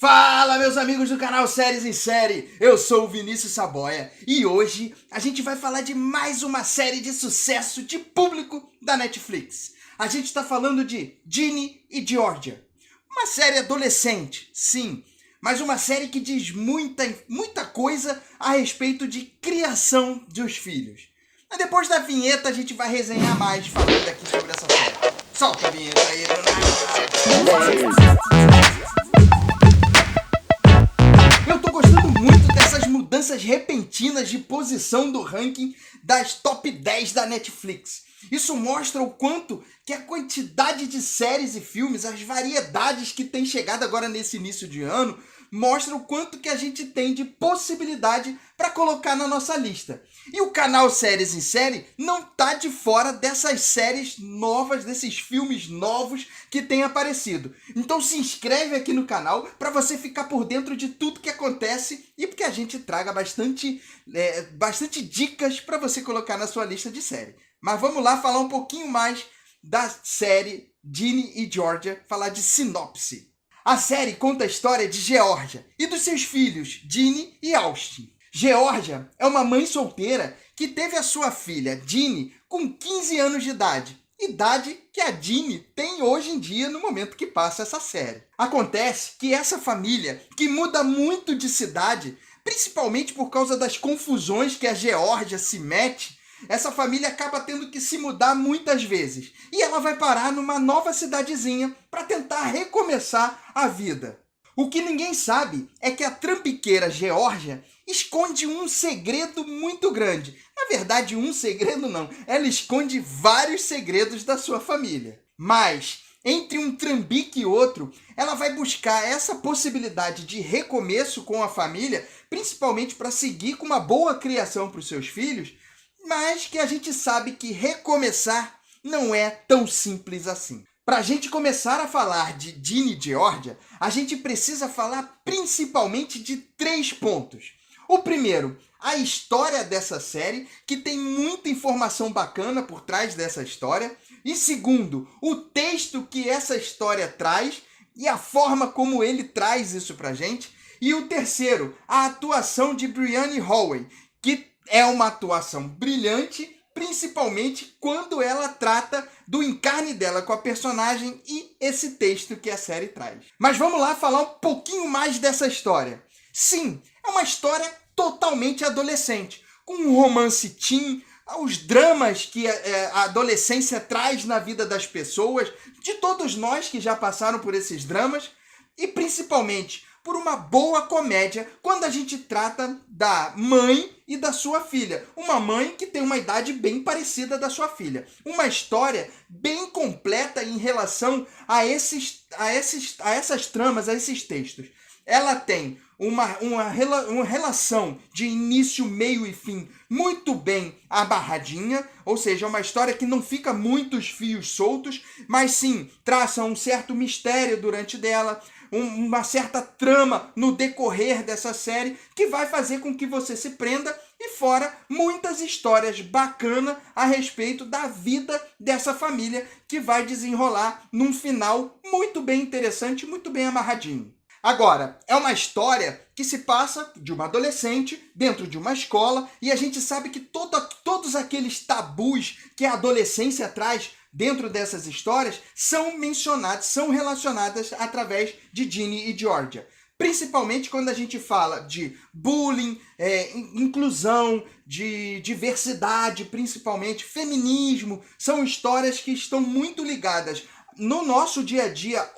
Fala, meus amigos do canal Séries em Série, eu sou o Vinícius Saboia e hoje a gente vai falar de mais uma série de sucesso de público da Netflix. A gente está falando de Ginny e Georgia, uma série adolescente, sim, mas uma série que diz muita coisa a respeito de criação dos filhos. Mas depois da vinheta a gente vai resenhar mais falando aqui sobre essa série. Solta a vinheta aí, Eu tô gostando muito dessas mudanças repentinas de posição do ranking das top 10 da Netflix. Isso mostra o quanto que a quantidade de séries e filmes, as variedades que tem chegado agora nesse início de ano, mostra o quanto que a gente tem de possibilidade para colocar na nossa lista. E o canal Séries em Série não tá de fora dessas séries novas, desses filmes novos que tem aparecido. Então se inscreve aqui no canal para você ficar por dentro de tudo que acontece e porque a gente traga bastante dicas para você colocar na sua lista de série. Mas vamos lá falar um pouquinho mais da série Ginny e Georgia, falar de sinopse. A série conta a história de Georgia e dos seus filhos, Ginny e Austin. Georgia é uma mãe solteira que teve a sua filha, Ginny, com 15 anos de idade que a Ginny tem hoje em dia no momento que passa essa série. Acontece que essa família, que muda muito de cidade, principalmente por causa das confusões que a Georgia se mete, essa família acaba tendo que se mudar muitas vezes. E ela vai parar numa nova cidadezinha para tentar recomeçar a vida. O que ninguém sabe é que a trambiqueira Georgia esconde um segredo muito grande. Na verdade, um segredo não. Ela esconde vários segredos da sua família. Mas, entre um trambique e outro, ela vai buscar essa possibilidade de recomeço com a família, principalmente para seguir com uma boa criação para os seus filhos, mas que a gente sabe que recomeçar não é tão simples assim. Para a gente começar a falar de Ginny e Georgia, a gente precisa falar principalmente de 3 pontos. O primeiro, a história dessa série, que tem muita informação bacana por trás dessa história. E segundo, o texto que essa história traz e a forma como ele traz isso pra gente. E o terceiro, a atuação de Brianne Hallway, que é uma atuação brilhante, principalmente quando ela trata do encarne dela com a personagem e esse texto que a série traz. Mas vamos lá falar um pouquinho mais dessa história. Sim, é uma história totalmente adolescente, com um romance teen, os dramas que a adolescência traz na vida das pessoas, de todos nós que já passaram por esses dramas, e principalmente por uma boa comédia quando a gente trata da mãe e da sua filha. Uma mãe que tem uma idade bem parecida da sua filha. Uma história bem completa em relação a essas tramas, a esses textos. Ela tem uma relação de início, meio e fim muito bem amarradinha, ou seja, uma história que não fica muitos fios soltos, mas sim traça um certo mistério durante dela, uma certa trama no decorrer dessa série que vai fazer com que você se prenda e fora muitas histórias bacanas a respeito da vida dessa família que vai desenrolar num final muito bem interessante, muito bem amarradinho. Agora, é uma história que se passa de uma adolescente dentro de uma escola e a gente sabe que todos aqueles tabus que a adolescência traz dentro dessas histórias são mencionadas, são relacionadas através de Ginny e Georgia. Principalmente quando a gente fala de bullying, inclusão, de diversidade, principalmente feminismo, são histórias que estão muito ligadas no nosso dia a dia,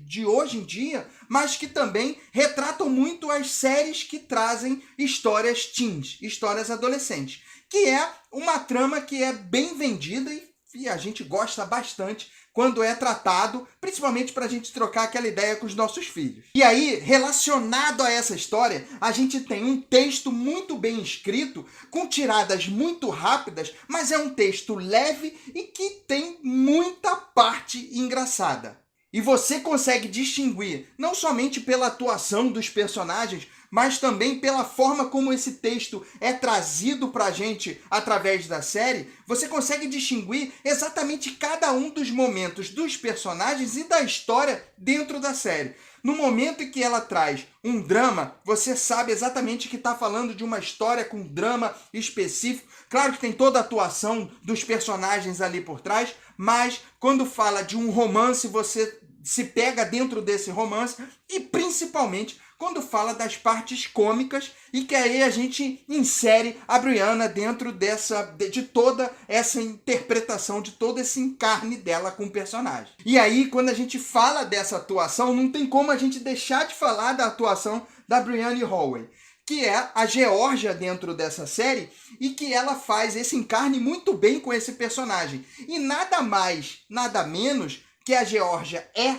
de hoje em dia, mas que também retratam muito as séries que trazem histórias teens, histórias adolescentes, que é uma trama que é bem vendida e a gente gosta bastante quando é tratado, principalmente para a gente trocar aquela ideia com os nossos filhos. E aí, relacionado a essa história, a gente tem um texto muito bem escrito, com tiradas muito rápidas, mas é um texto leve e que tem muita parte engraçada. E você consegue distinguir, não somente pela atuação dos personagens, mas também pela forma como esse texto é trazido pra gente através da série, você consegue distinguir exatamente cada um dos momentos dos personagens e da história dentro da série. No momento em que ela traz um drama, você sabe exatamente que está falando de uma história com drama específico. Claro que tem toda a atuação dos personagens ali por trás, mas quando fala de um romance, você se pega dentro desse romance, e principalmente quando fala das partes cômicas, e que aí a gente insere a Brianna dentro de toda essa interpretação, de todo esse encarne dela com o personagem. E aí, quando a gente fala dessa atuação, não tem como a gente deixar de falar da atuação da Brianna Holloway, que é a Georgia dentro dessa série, e que ela faz esse encarne muito bem com esse personagem. E nada mais, nada menos que a Georgia é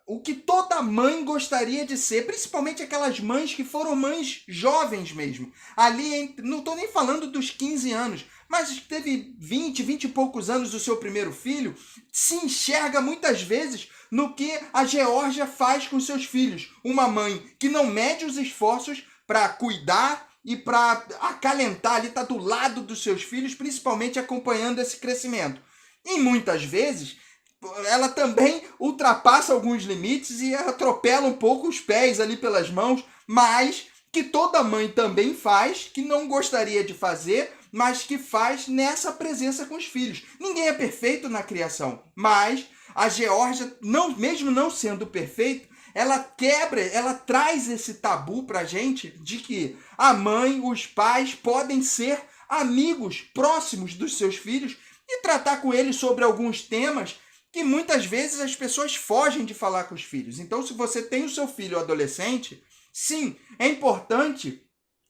o que toda mãe gostaria de ser, principalmente aquelas mães que foram mães jovens mesmo. Ali, não estou nem falando dos 15 anos, mas que teve 20 e poucos anos do seu primeiro filho, se enxerga muitas vezes no que a Georgia faz com seus filhos. Uma mãe que não mede os esforços para cuidar e para acalentar ali, tá do lado dos seus filhos, principalmente acompanhando esse crescimento. E muitas vezes ela também ultrapassa alguns limites e atropela um pouco os pés ali pelas mãos, mas que toda mãe também faz, que não gostaria de fazer, mas que faz nessa presença com os filhos. Ninguém é perfeito na criação, mas a Georgia, mesmo não sendo perfeita, ela traz esse tabu pra gente de que a mãe, os pais podem ser amigos próximos dos seus filhos e tratar com eles sobre alguns temas que muitas vezes as pessoas fogem de falar com os filhos. Então, se você tem o seu filho adolescente, sim, é importante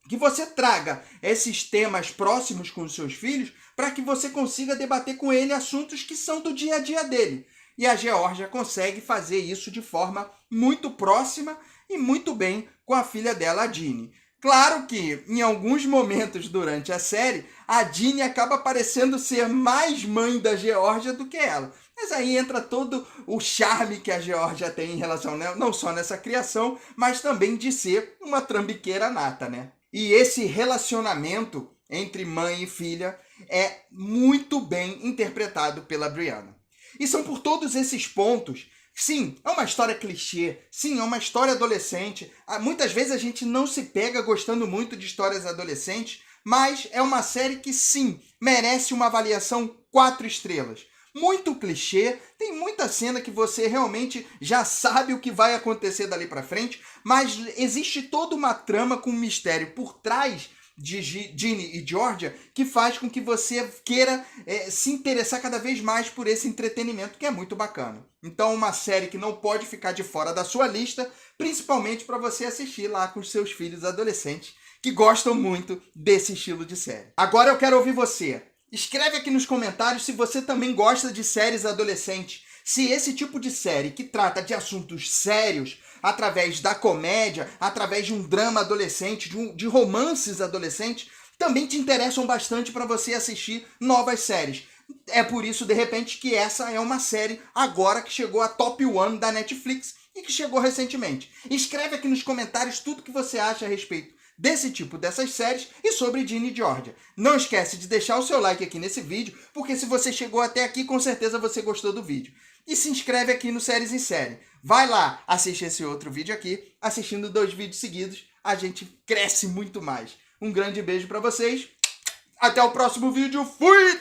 que você traga esses temas próximos com os seus filhos para que você consiga debater com ele assuntos que são do dia a dia dele. E a Georgia consegue fazer isso de forma muito próxima e muito bem com a filha dela, a Ginny. Claro que, em alguns momentos durante a série, a Ginny acaba parecendo ser mais mãe da Georgia do que ela. Mas aí entra todo o charme que a Georgia tem em relação, né, não só nessa criação, mas também de ser uma trambiqueira nata, né? E esse relacionamento entre mãe e filha é muito bem interpretado pela Brianna. E são por todos esses pontos. Sim, é uma história clichê. Sim, é uma história adolescente. Muitas vezes a gente não se pega gostando muito de histórias adolescentes, mas é uma série que, sim, merece uma avaliação 4 estrelas. Muito clichê, tem muita cena que você realmente já sabe o que vai acontecer dali pra frente, mas existe toda uma trama com um mistério por trás de Ginny e Georgia que faz com que você queira se interessar cada vez mais por esse entretenimento, que é muito bacana. Então, uma série que não pode ficar de fora da sua lista, principalmente para você assistir lá com os seus filhos adolescentes que gostam muito desse estilo de série. Agora eu quero ouvir você. Escreve aqui nos comentários se você também gosta de séries adolescentes. Se esse tipo de série que trata de assuntos sérios, através da comédia, através de um drama adolescente, de romances adolescentes, também te interessam bastante para você assistir novas séries. É por isso, de repente, que essa é uma série agora que chegou a Top 1 da Netflix e que chegou recentemente. Escreve aqui nos comentários tudo que você acha a respeito desse tipo dessas séries e sobre Ginny e Georgia. Não esquece de deixar o seu like aqui nesse vídeo, porque se você chegou até aqui, com certeza você gostou do vídeo. E se inscreve aqui no Séries em Série. Vai lá, assiste esse outro vídeo aqui. Assistindo 2 vídeos seguidos, a gente cresce muito mais. Um grande beijo pra vocês. Até o próximo vídeo. Fui!